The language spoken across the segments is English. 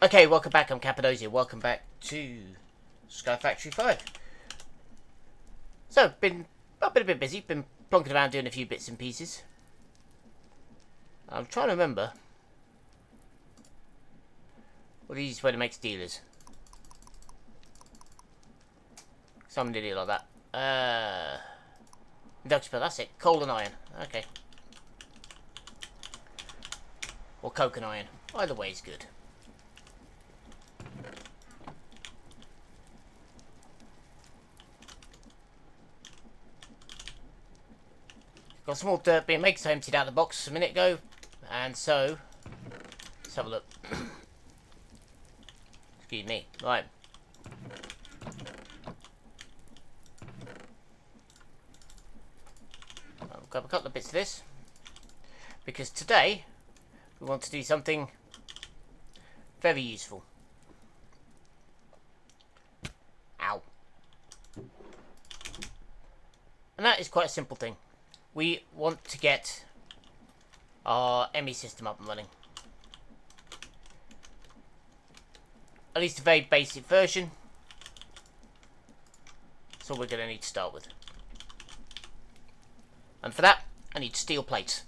Okay, welcome back. I'm Cappadocia. Welcome back to Sky Factory 5. So, I've been a bit busy. Been plonking around doing a few bits and pieces. I'm trying to remember what the easiest way to make steelers. Some idiot like that. Induction spell, that's it. Coal and iron. Okay. Or coke and iron. Either way is good. Got some more dirt being made, so I emptied out the box a minute ago. And so, let's have a look. Excuse me. Right. I'll grab a couple of bits of this. Because today, we want to do something very useful. Ow. And that is quite a simple thing. We want to get our ME system up and running. At least a very basic version. That's all we're going to need to start with. And for that, I need steel plates.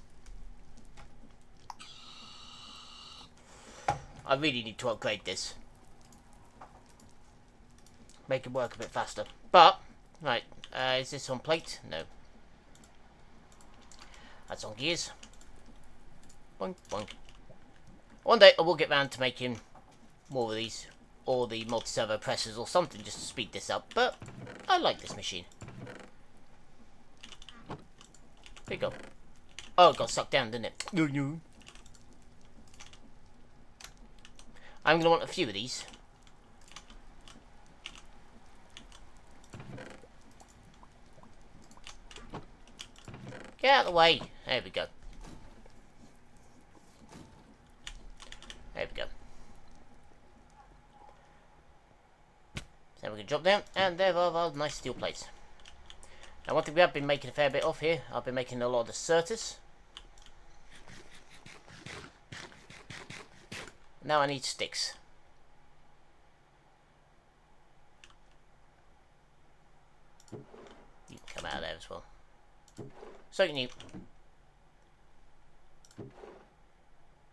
I really need to upgrade this. Make it work a bit faster. But, right, is this on plate? No. That's on gears. Boink, boink. One day I will get round to making more of these. Or the multi-servo pressers or something just to speed this up. But I like this machine. There you go. Oh, it got sucked down, didn't it? No, no. I'm going to want a few of these. Get out of the way. There we go. There we go. So we can drop down, and there are our nice steel plates. Now one thing we have been making a fair bit of here, I've been making a lot of the Certus. Now I need sticks. You can come out of there as well. So can you.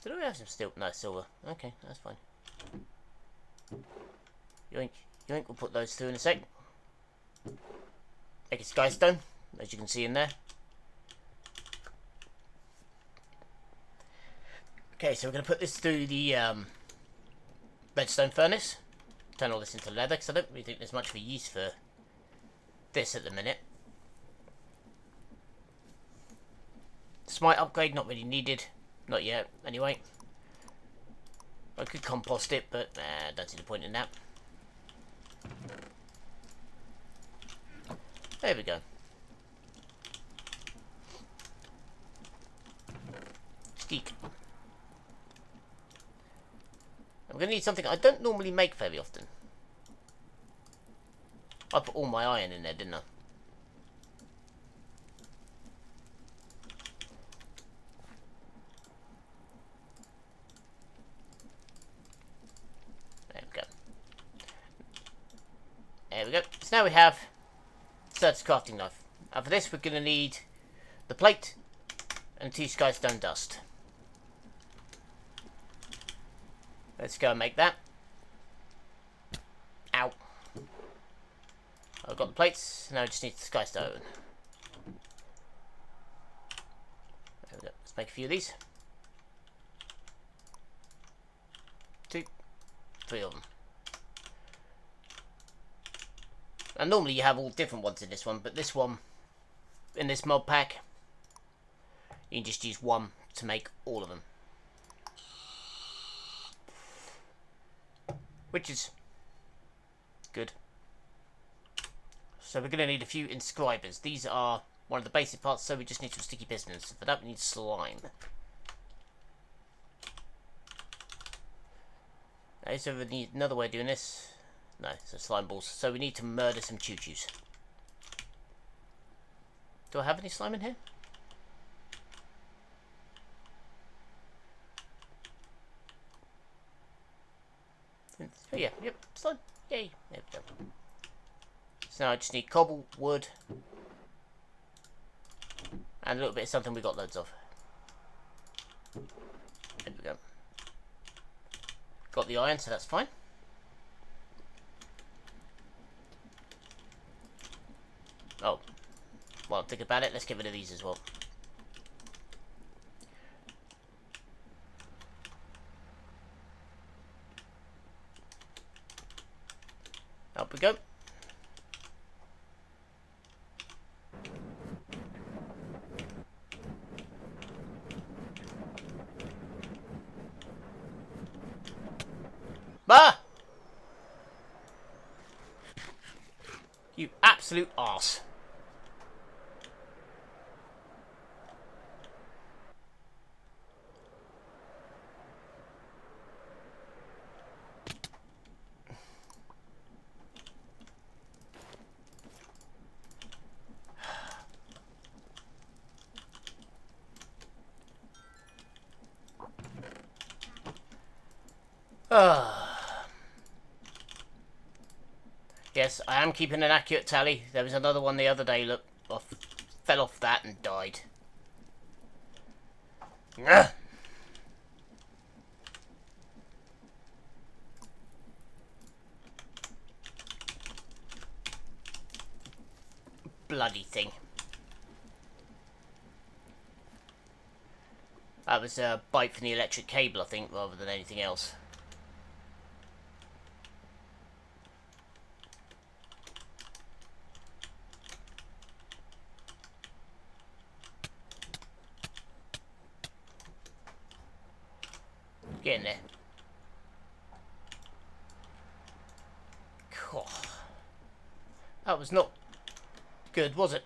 Did we have some steel? No, silver. Okay, that's fine. Yoink. Yoink, we'll put those through in a sec. Make it skystone, as you can see in there. Okay, so we're going to put this through the redstone furnace. Turn all this into leather, because I don't really think there's much of a use for this at the minute. Smite upgrade, not really needed. Not yet, anyway. I could compost it, but don't see the point in that. There we go. Steak. I'm going to need something I don't normally make very often. I put all my iron in there, didn't I? There we go. There we go. So now we have Certus crafting knife. And for this we're going to need the plate and 2 skystone dust. Let's go and make that. Ow. I've got the plates, now I just need the skystone. There we go. Let's make a few of these. 2, 3 of them. And normally you have all different ones in this one, but this one, in this mod pack, you can just use one to make all of them. Which is good. So we're going to need a few inscribers. These are one of the basic parts, so we just need some sticky pistons. For that we need slime. Okay, so we need another way of doing this. No, so slime balls. So we need to murder some choo-choos. Do I have any slime in here? Oh yeah, yep, slime. Yay. There we go. So now I just need cobble, wood, and a little bit of something we got loads of. There we go. Got the iron, so that's fine. Oh. Well, think about it. Let's get rid of these as well. Up we go. Bah! You absolute arse. Yes, I am keeping an accurate tally. There was another one the other day, look, fell off that and died. Ugh. Bloody thing. That was a bite from the electric cable, I think, rather than anything else. Get in there. God. That was not good, was it?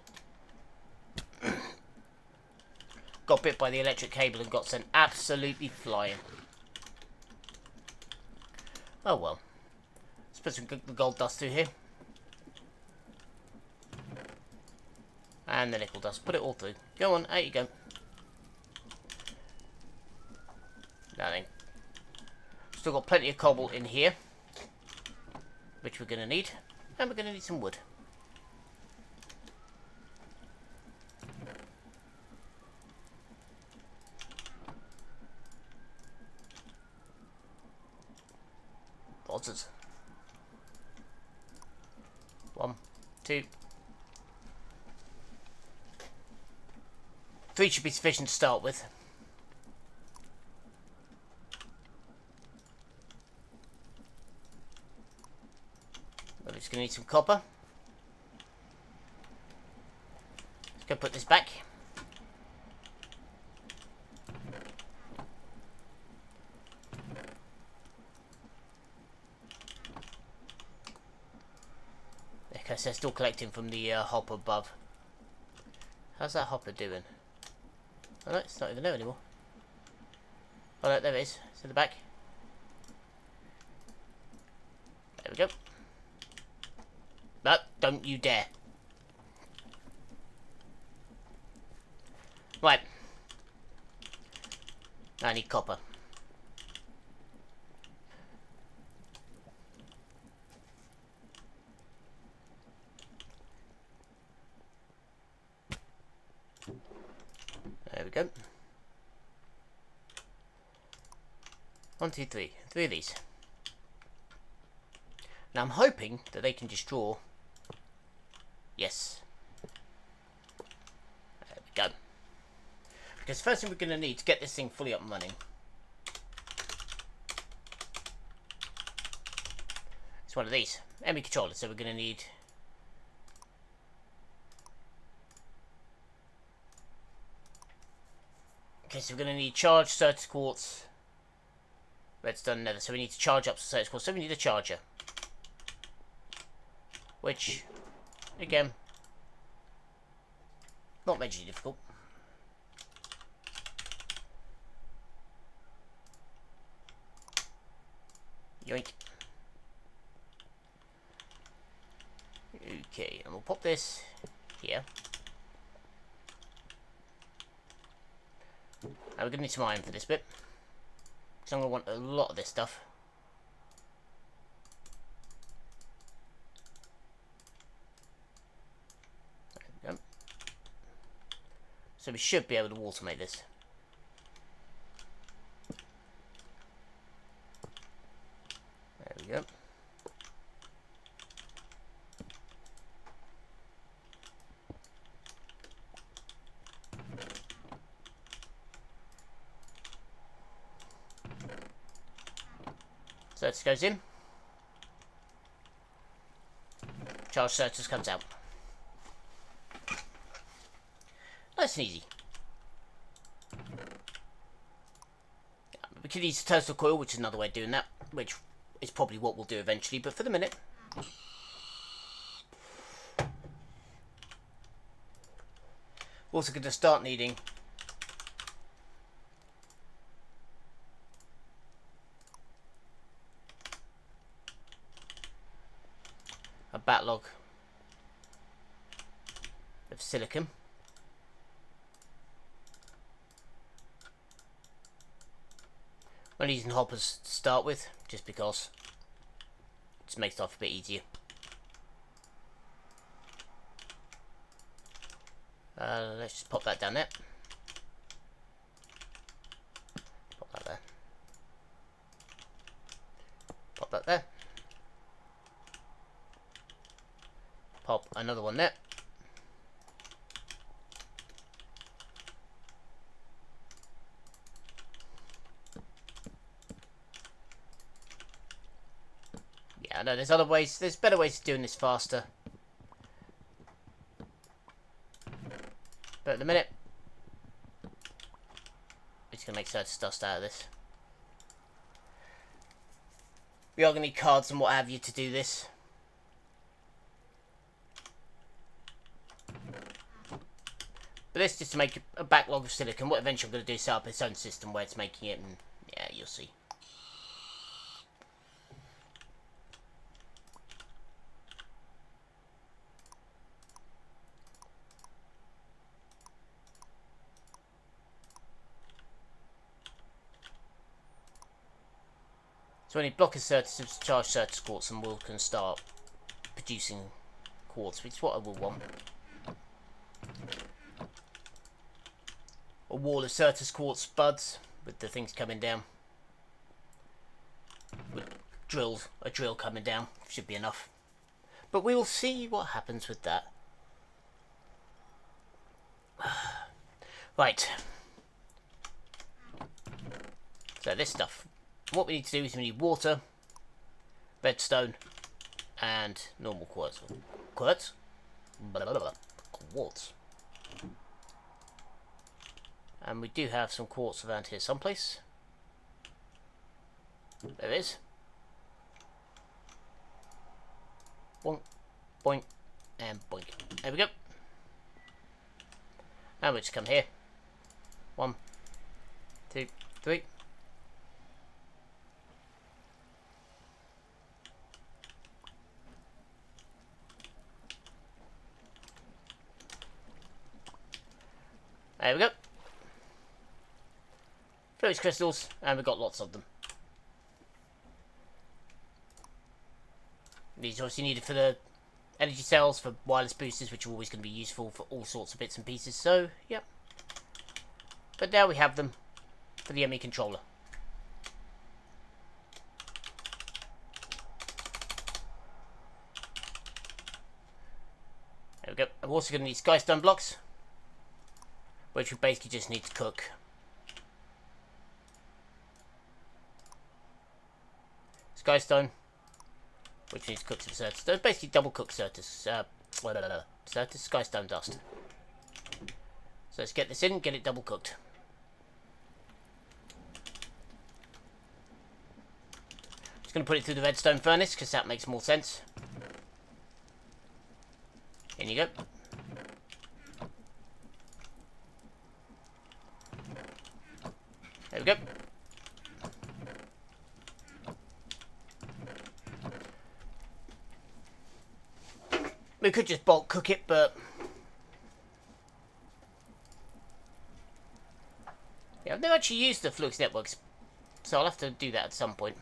Got bit by the electric cable and got sent absolutely flying. Oh well. Let's put some gold dust through here. And the nickel dust. Put it all through. Go on, out you go. Now then. Still got plenty of cobble in here, which we're going to need. And we're going to need some wood. Lots. 1, 2, 3 should be sufficient to start with. We're just going to need some copper. Let's go put this back. Okay, so they're still collecting from the hopper above. How's that hopper doing? Oh no, it's not even there anymore. Oh no, there it is. It's in the back. There we go. No, don't you dare. Right. I need copper. There we go. 1, 2, 3. 3 of these. Now I'm hoping that they can just draw. Yes. There we go. Because first thing we're going to need to get this thing fully up and running is one of these. ME controllers. So we're going to need... Okay, so we're going to need charged Certus quartz, redstone, nether. So we need to charge up Certus quartz. So we need a charger. Which, again, not majorly difficult. Yoink. Okay, and we'll pop this here. Now we're going to need some iron for this bit, because I'm going to want a lot of this stuff. So we should be able to automate this. There we go. So this goes in. Charge Certus comes out. Nice and easy. We could use the toaster coil, which is another way of doing that, which is probably what we'll do eventually, but for the minute. We're also going to start needing a backlog of silicon. I'm using hoppers to start with, just because it just makes life a bit easier. Let's just pop that down there. Pop that there. Pop that there. Pop another one there. Yeah, I know there's other ways, there's better ways of doing this faster. But at the minute, we're just going to make Certus dust out of this. We are going to need cards and what have you to do this. But this is just to make a backlog of silicon. What eventually I'm going to do is set up its own system where it's making it, and yeah, you'll see. So we need block of Certus, charge Certus quartz, and we can start producing quartz, which is what I will want. A wall of Certus quartz buds with the things coming down. With a drill coming down should be enough. But we will see what happens with that. Right. So this stuff. What we need to do is we need water, redstone, and normal quartz. Quartz? Quartz. And we do have some quartz around here someplace. There it is. Boink, boink, and boink. There we go. And we just come here. 1, 2, 3. There we go. Those crystals, and we've got lots of them. These are obviously needed for the energy cells, for wireless boosters, which are always going to be useful for all sorts of bits and pieces. So, yep. But now we have them for the ME controller. There we go. I'm also going to need skystone blocks, which we basically just need to cook. Skystone, which needs to cook some Certus. So basically double cook Certus. Certus, skystone dust. So let's get this in, get it double cooked. Just going to put it through the redstone furnace because that makes more sense. In you go. There we go. We could just bulk cook it, but yeah, I've never actually used the Fluix Networks, so I'll have to do that at some point.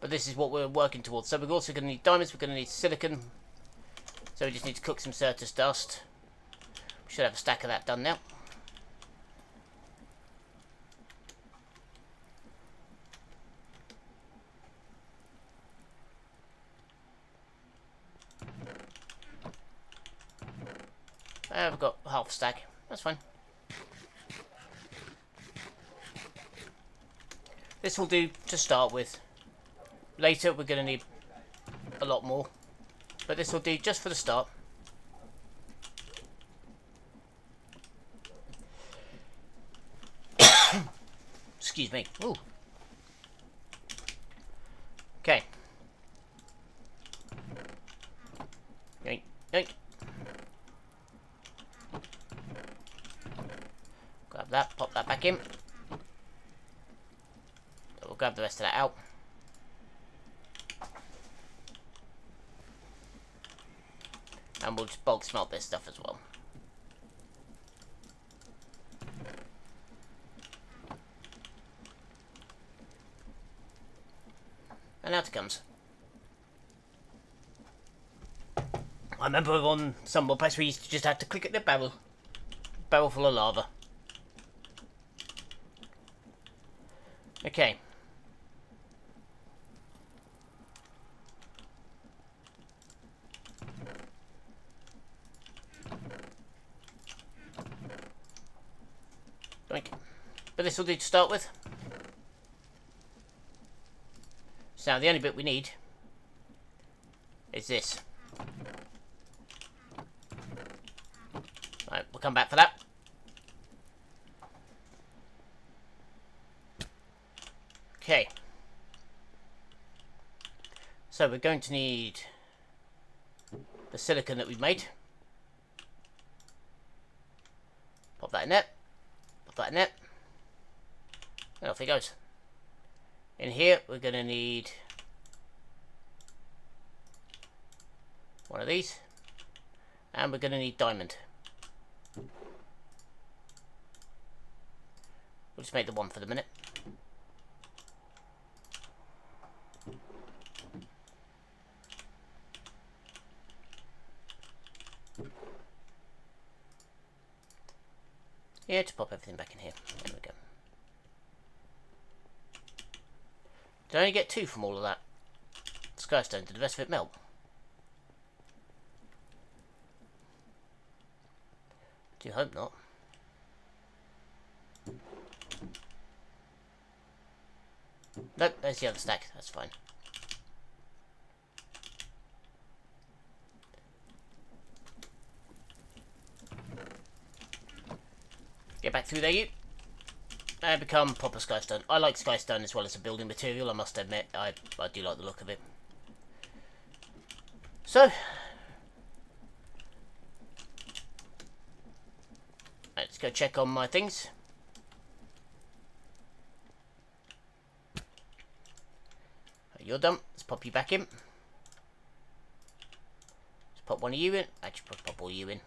But this is what we're working towards. So we're also going to need diamonds, we're going to need silicon, so we just need to cook some Certus dust. Should have a stack of that done now. We've got half a stack. That's fine. This will do to start with. Later we're going to need a lot more. But this will do just for the start. Excuse me. Ooh. Okay. Yoink, yoink. Grab that, pop that back in. We'll grab the rest of that out. And we'll just bulk smelt this stuff as well. And out it comes. I remember on some more place we used to just have to click at the barrel. Barrel full of lava. Okay. But this will do to start with. So now the only bit we need is this. Right, we'll come back for that. Okay. So we're going to need the silicon that we've made. Pop that in there. Pop that in there. And off it goes. In here we're going to need one of these. And we're going to need diamond. We'll just make the one for the minute. Yeah, to pop everything back in here. There we go. Did I only get 2 from all of that skystone? Did the rest of it melt? Do hope not. Nope, there's the other stack. That's fine. Get back through there, you. And become proper skystone. I like skystone as well as a building material, I must admit. I do like the look of it. So, let's go check on my things. You're done. Let's pop you back in. Let's pop one of you in. Actually, pop all you in.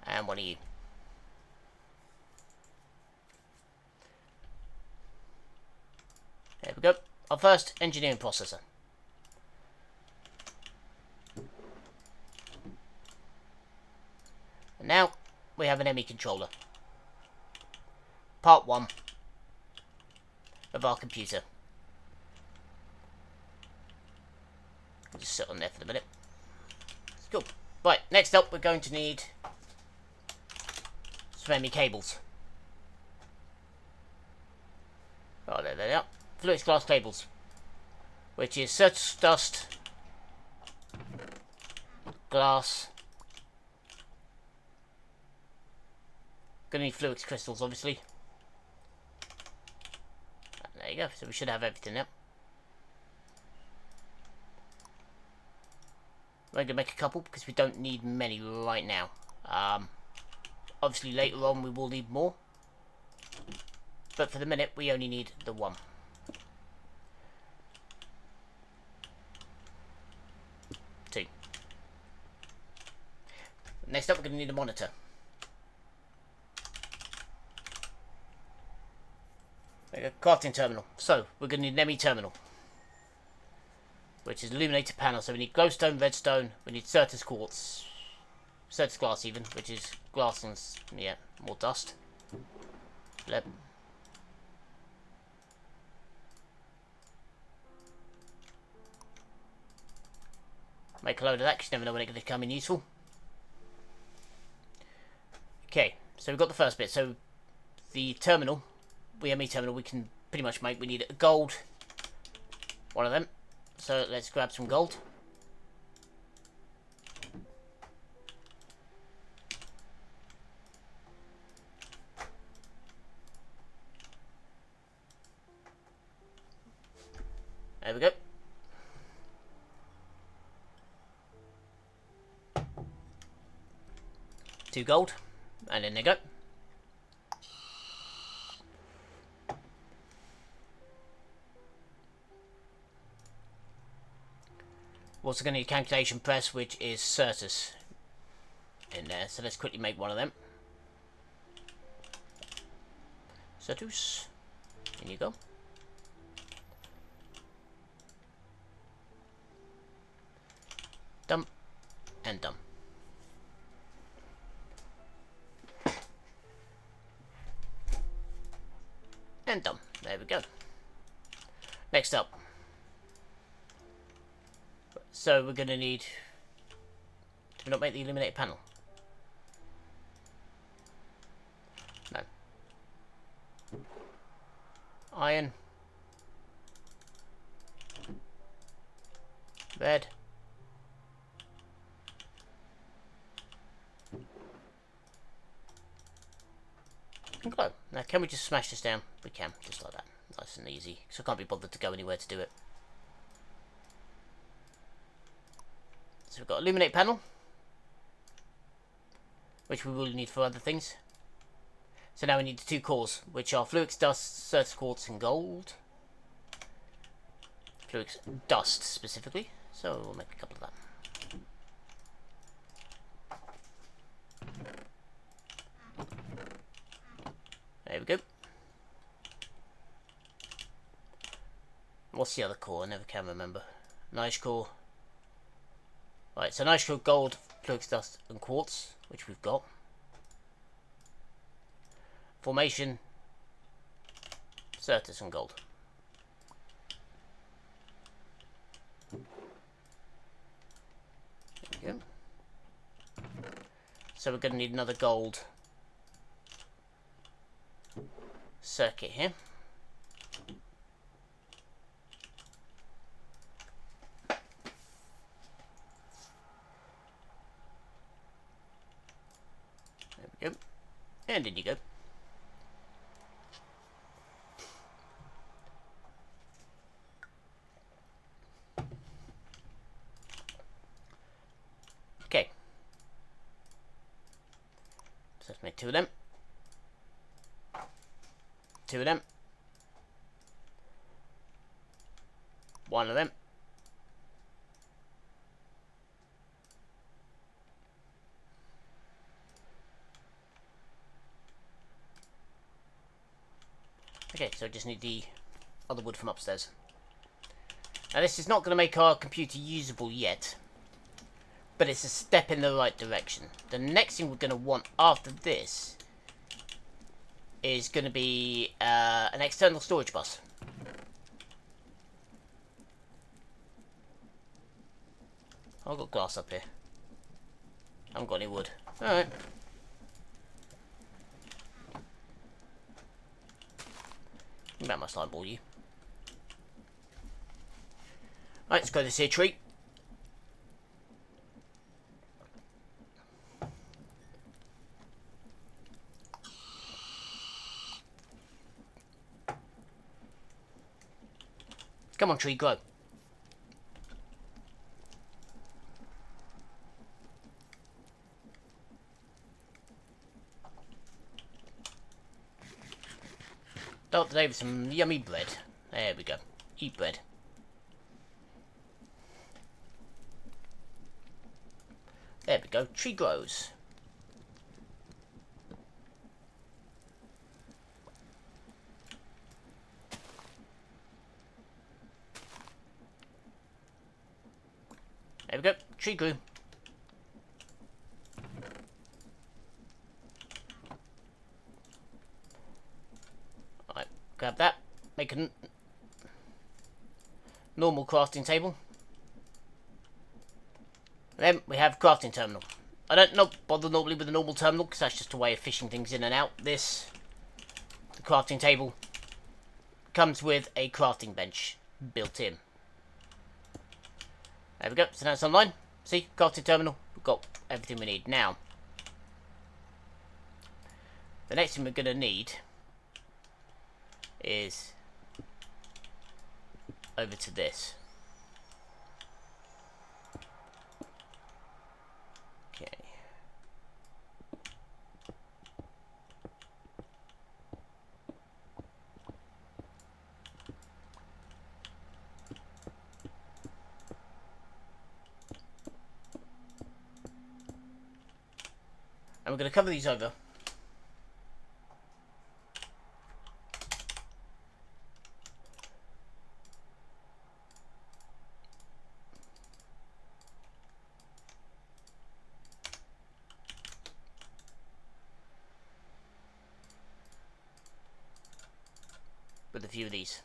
And one of you. There we go. Our first engineering processor. And now we have an ME controller. Part 1 of our computer. Just sit on there for the minute. Cool. Right, next up we're going to need some ME cables. Oh, there they are. Fluix glass cables. Which is such dust, glass. Gonna need Fluix crystals, obviously. And there you go. So we should have everything now. We're going to make a couple because we don't need many right now. Obviously later on we will need more. But for the minute we only need the one. Two. Next up we're going to need a monitor. There you go, crafting terminal. So we're going to need an ME terminal. which is illuminated panel. So we need glowstone, redstone, we need Certus quartz, Certus glass even, which is glass and, yeah, more dust. Yep. Make a load of that, because you never know when it's going to come in useful. Okay, so we've got the first bit. So the terminal, VME terminal, we can pretty much make. We need a gold, one of them. So let's grab some gold. There we go. Two gold, and in they go. We're also going to need a calculation press, which is Certus in there. So let's quickly make one of them. Certus. In you go. Dump and dump. And done. There we go. Next up. So we're going to need... Did we not make the illuminated panel? No. Iron. Red. And glow. Now can we just smash this down? We can, just like that. Nice and easy. So I can't be bothered to go anywhere to do it. So we've got illuminate panel, which we will need for other things. So now we need the two cores, which are Fluix dust, Certus quartz, and gold. Fluix dust specifically. So we'll make a couple of that. There we go. What's the other core? I never can remember. Nice core. Right, so nice core, gold, Fluix dust, and quartz, which we've got. Formation, Certus, and gold. There we go. So we're going to need another gold circuit here. There we go. And in you go. Okay. So let's make two of them. Two of them. One of them. Okay, so I just need the other wood from upstairs. Now this is not going to make our computer usable yet, but it's a step in the right direction. The next thing we're going to want after this is going to be an external storage bus. I've got glass up here. I haven't got any wood. Alright. About my slime ball, you. Right, let's go to this here tree. Come on, tree, grow. Start the day with some yummy bread. There we go. Eat bread. There we go. Tree grows. There we go. Tree grew. Alright, grab that. Make a normal crafting table. Then we have crafting terminal. I don't bother normally with the normal terminal because that's just a way of fishing things in and out. The crafting table, comes with a crafting bench built in. There we go. So now it's online. See, crafting terminal. We've got everything we need now. The next thing we're going to need is over to this. Okay. And we're going to cover these over. With a few of these.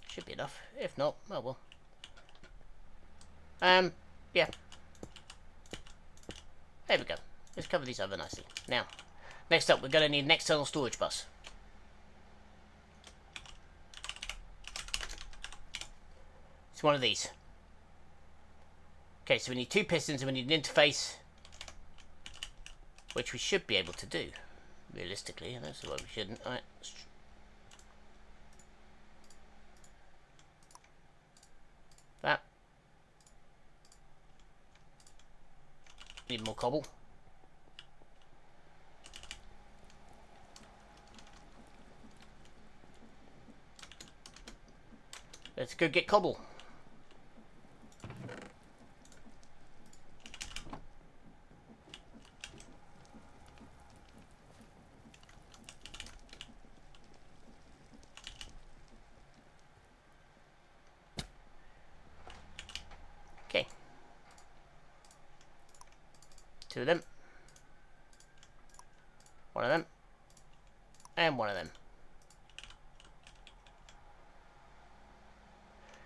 Should be enough. If not, oh well. Yeah. There we go. Let's cover these over nicely. Now, next up, we're going to need an external storage bus. It's one of these. Okay, so we need 2 pistons and we need an interface, which we should be able to do. Realistically, and that's why we shouldn't. Alright. That. Need more cobble. Let's go get cobble. Okay. 2 of them. 1 of them. And 1 of them.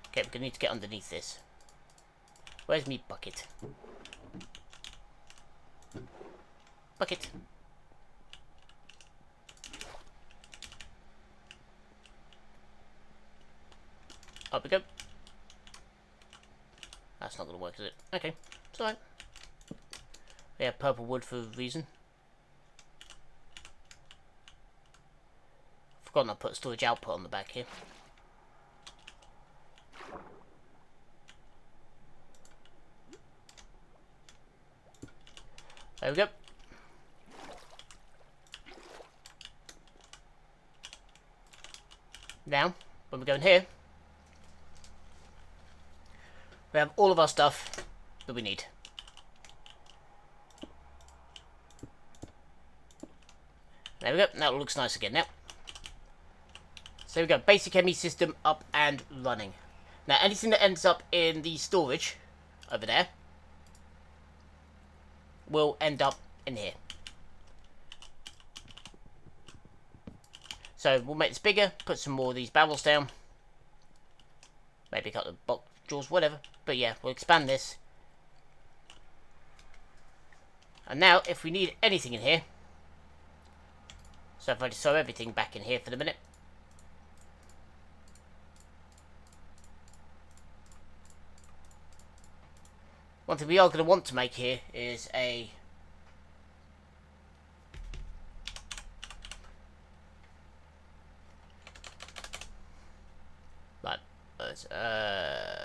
Okay, we're going to need to get underneath this. Where's me bucket? Bucket. Up we go. That's not going to work, is it? Okay, it's alright. We have purple wood for a reason. Forgotten I put storage output on the back here. There we go. Now, when we go in here, we have all of our stuff that we need. There we go. Now it looks nice again now. So we go. Basic ME system up and running. Now anything that ends up in the storage over there will end up in here. So we'll make this bigger, put some more of these barrels down. Maybe a couple of box drawers, whatever. But yeah, we'll expand this. And now, if we need anything in here, so if I just throw everything back in here for the minute. One thing we are going to want to make here is a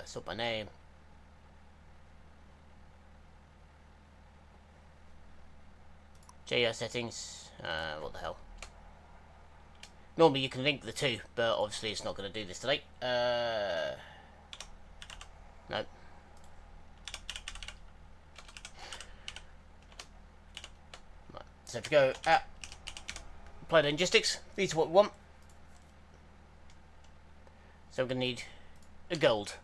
sort by name. JS settings. What the hell? Normally you can link the two, but obviously it's not going to do this today. Nope. Right. So if you go at apply logistics, these are what we want. So we're going to need a gold.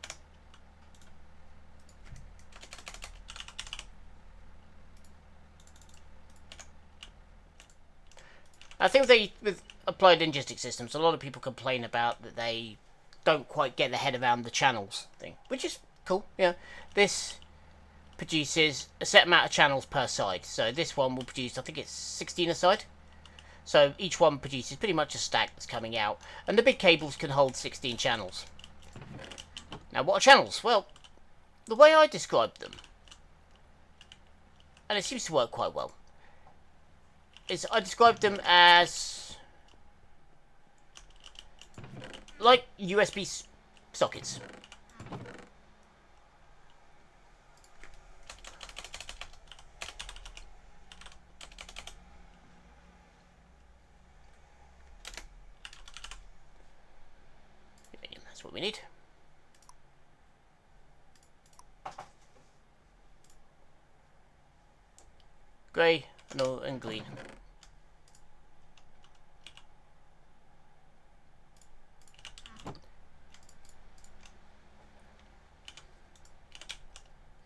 I think with applied logistic systems, a lot of people complain about that they don't quite get their head around the channels thing, which is cool. Yeah, this produces a set amount of channels per side. So this one will produce, I think it's 16 a side. So each one produces pretty much a stack that's coming out, and the big cables can hold 16 channels. Now, what are channels? Well, the way I describe them, and it seems to work quite well, is I describe them as like USB sockets. That's what we need. Grey, no, and green. There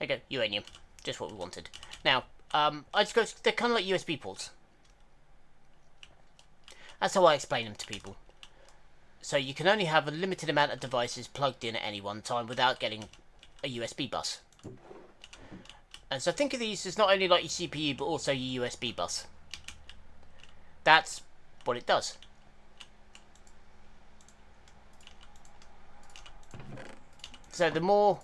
you go, uranium. Just what we wanted. Now, I just go, they're kind of like USB ports. That's how I explain them to people. So you can only have a limited amount of devices plugged in at any one time without getting a USB bus. And so think of these as not only like your CPU, but also your USB bus. That's what it does. So the more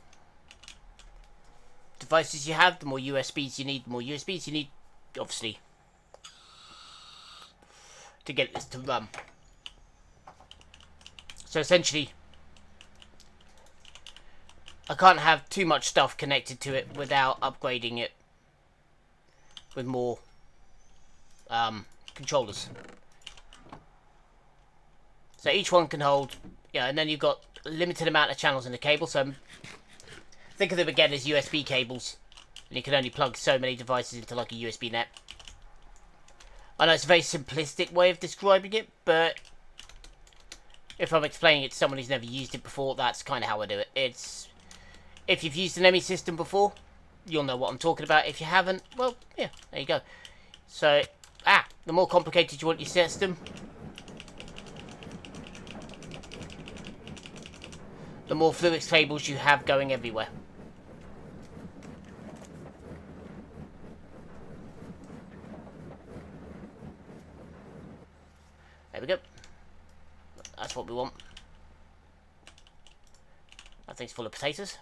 devices you have, the more USBs you need. The more USBs you need, obviously, to get this to run. So essentially, I can't have too much stuff connected to it without upgrading it with more controllers. So each one can hold, yeah, and then you've got a limited amount of channels in the cable. So think of them again as USB cables, and you can only plug so many devices into like a USB net. I know it's a very simplistic way of describing it, but if I'm explaining it to someone who's never used it before, that's kind of how I do it. It's, if you've used an ME system before, you'll know what I'm talking about. If you haven't, well, yeah, there you go. So, the more complicated you want your system, the more Fluix cables you have going everywhere. There we go. That's what we want. That thing's full of potatoes.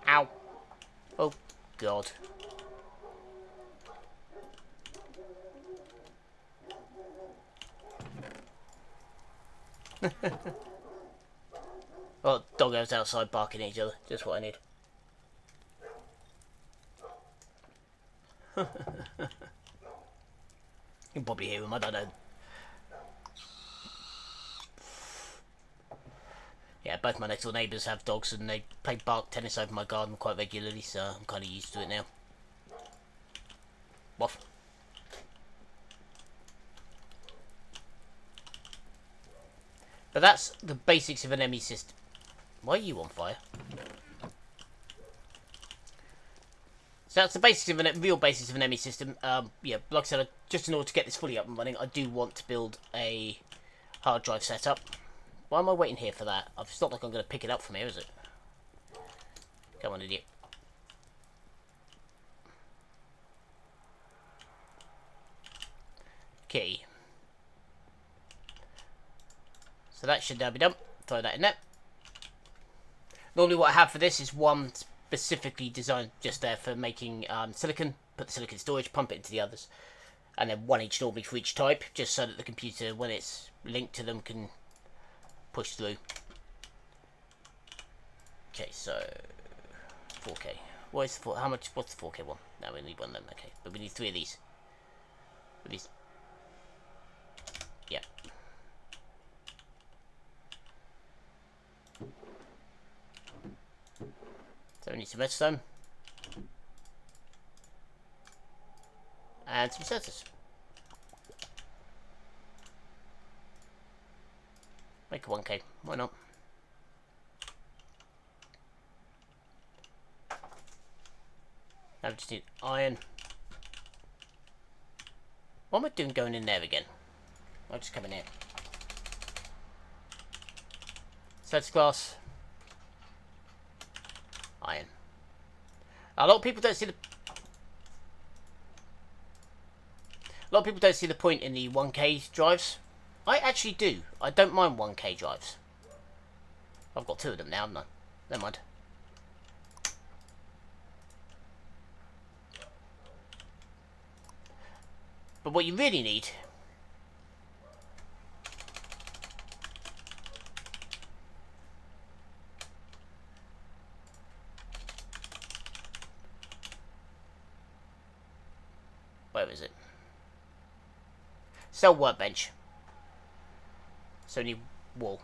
Ow. Oh, God. Well, doggos outside barking at each other. Just what I need. You can probably hear them, I don't know. Yeah, both my next door neighbours have dogs and they play bark tennis over my garden quite regularly, so I'm kind of used to it now. Waff. But that's the basics of an ME system. Why are you on fire? So that's the basics of real basics of an ME system. Yeah, like I said, just in order to get this fully up and running, I do want to build a hard drive setup. Why am I waiting here for that? It's not like I'm going to pick it up from here, is it? Come on, idiot. Okay. So that should now be done. Throw that in there. Normally what I have for this is one specifically designed just there for making silicon. Put the silicon storage, pump it into the others. And then one each normally for each type, just so that the computer, when it's linked to them, can push through. Okay, so 4K. What is how much? What's the 4K one? No, we need one of them. Okay, but we need 3 of these. Yeah. So we need some redstone and some sensors. Make a 1K. Why not? Now we just need iron What am I doing going in there again? I'll just come in here. Sets glass. Iron. A lot of people don't see the... A lot of people don't see the point in the 1K drives. I actually do. I don't mind 1K drives. I've got 2 of them now, haven't I? Never mind. But what you really need... Where is it? Cell workbench. So you need wool.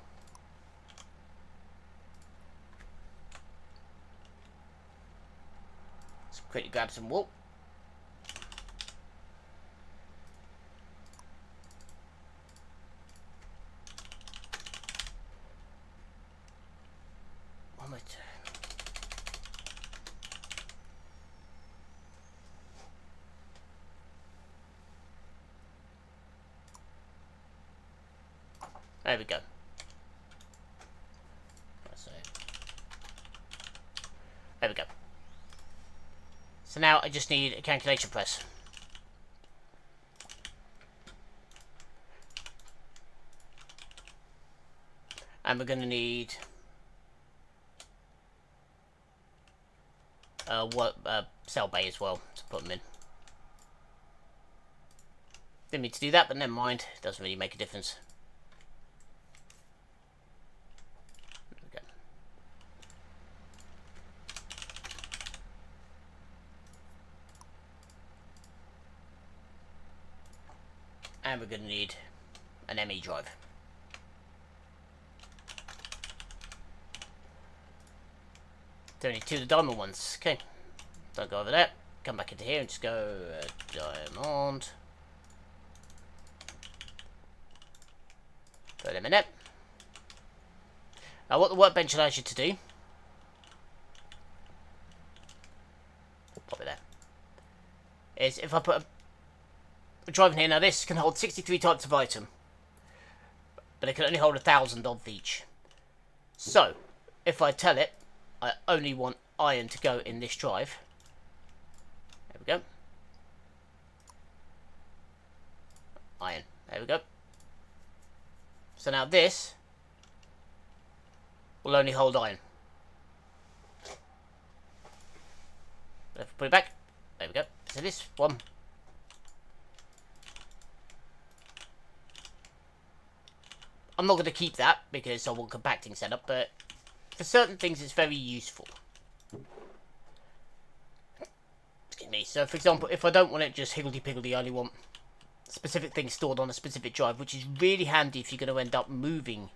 Let's quickly grab some wool. There we go. There we go. So now I just need a calculation press. And we're going to need cell bay as well to put them in. Didn't mean to do that, but never mind. It doesn't really make a difference. And we're going to need an ME drive. Don't need 2 of the diamond ones. Okay. Don't go over there. Come back into here and just go diamond. Put them in it. Now what the workbench allows you to do. Pop it there. Is if I put a drive in here, now this can hold 63 types of item, but it can only hold 1,000 of each. So, if I tell it I only want iron to go in this drive, there we go. Iron, there we go. So now this will only hold iron. But if I put it back, there we go. So this one. I'm not going to keep that because I want compacting setup, but for certain things it's very useful. Excuse me. So for example, if I don't want it just higgledy-piggledy, I only want specific things stored on a specific drive, which is really handy if you're going to end up moving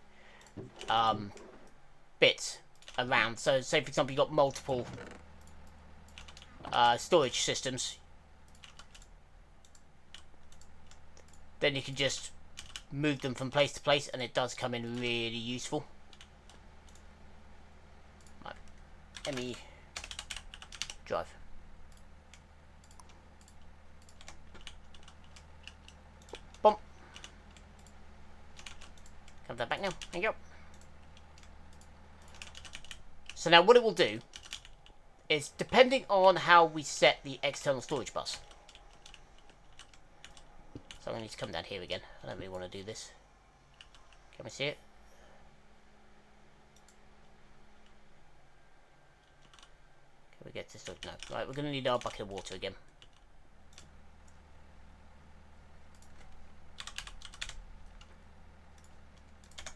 bits around. So say for example you've got multiple storage systems, then you can just move them from place to place, and it does come in really useful. Right. ME drive. Boom. Come that back now. There you go. So now what it will do is, depending on how we set the external storage bus. So I'm going to need to come down here again. I don't really want to do this. Can we see it? Can we get this? No. Right, we're going to need our bucket of water again.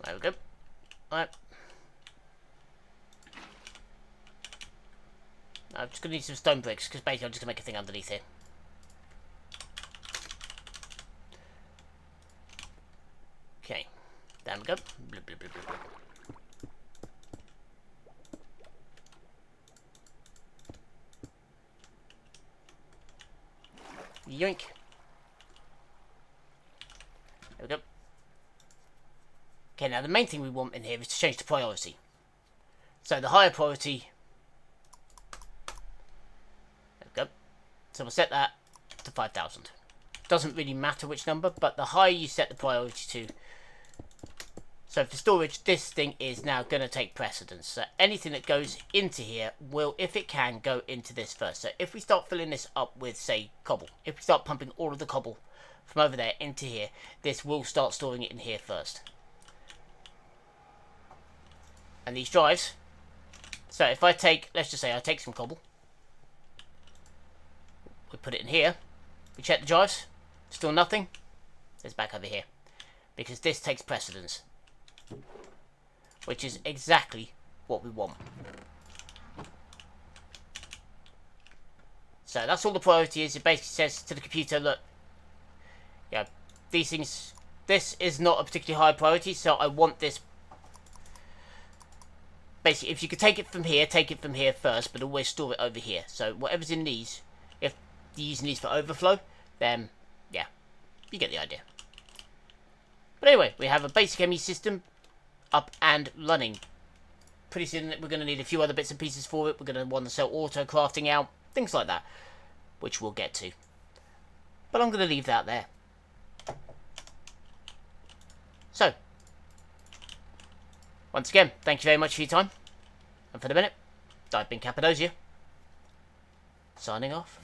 There we go. Right. I'm just going to need some stone bricks, because basically I'm just going to make a thing underneath here. Okay, there we go. Blub, blub, blub, blub. Yoink. There we go. Okay, now the main thing we want in here is to change the priority. So the higher priority. There we go. So we'll set that to 5,000. doesn't really matter which number, but the higher you set the priority to. So for storage, this thing is now going to take precedence. So anything that goes into here will, if it can, go into this first. So if we start filling this up with, say, cobble, if we start pumping all of the cobble from over there into here, this will start storing it in here first. And these drives, so if I take, let's just say I take some cobble, we put it in here, we check the drives, still nothing, it's back over here. Because this takes precedence. Which is exactly what we want. So that's all the priority is. It basically says to the computer, look, yeah, these things, this is not a particularly high priority, so I want this. Basically, if you could take it from here first, but always store it over here. So whatever's in these, if you're using these for overflow, then yeah, you get the idea. But anyway, we have a basic ME system up and running. Pretty soon we're going to need a few other bits and pieces for it. We're going to want to sell auto crafting out, things like that, which we'll get to. But I'm going to leave that there. So, once again, thank you very much for your time. And for the minute, I've been Cappadocia, signing off.